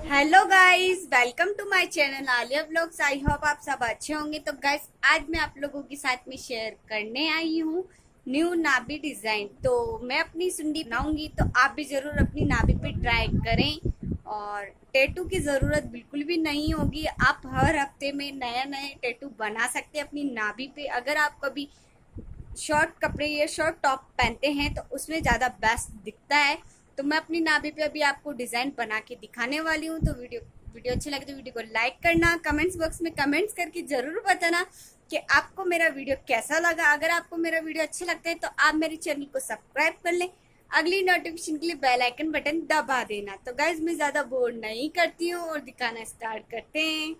Hello guys, welcome to my channel Alia vlogs. I hope आप सब अच्छे होंगे। तो गाइस, आज मैं आप लोगों के साथ में शेयर करने आई हूँ न्यू नाभि डिजाइन। तो मैं अपनी सुंडी बनाऊंगी, तो आप भी जरूर अपनी नाभि पे ट्राई करें। और टैटू की जरूरत बिल्कुल भी नहीं होगी। आप हर हफ्ते में नया नया टैटू बना सकते हैं अपनी नाभि पे। अगर आप कभी शॉर्ट कपड़े या शॉर्ट टॉप पहनते हैं तो उसमें ज़्यादा बेस्ट दिखता है। तो मैं अपनी नाभि पे अभी आपको डिज़ाइन बना के दिखाने वाली हूँ। तो वीडियो अच्छी लगे तो वीडियो को लाइक करना, कमेंट्स बॉक्स में कमेंट्स करके ज़रूर बताना कि आपको मेरा वीडियो कैसा लगा। अगर आपको मेरा वीडियो अच्छा लगता है तो आप मेरे चैनल को सब्सक्राइब कर लें। अगली नोटिफिकेशन के लिए बेल आइकन बटन दबा देना। तो गाइज, मैं ज़्यादा बोर नहीं करती हूँ और दिखाना स्टार्ट करते हैं।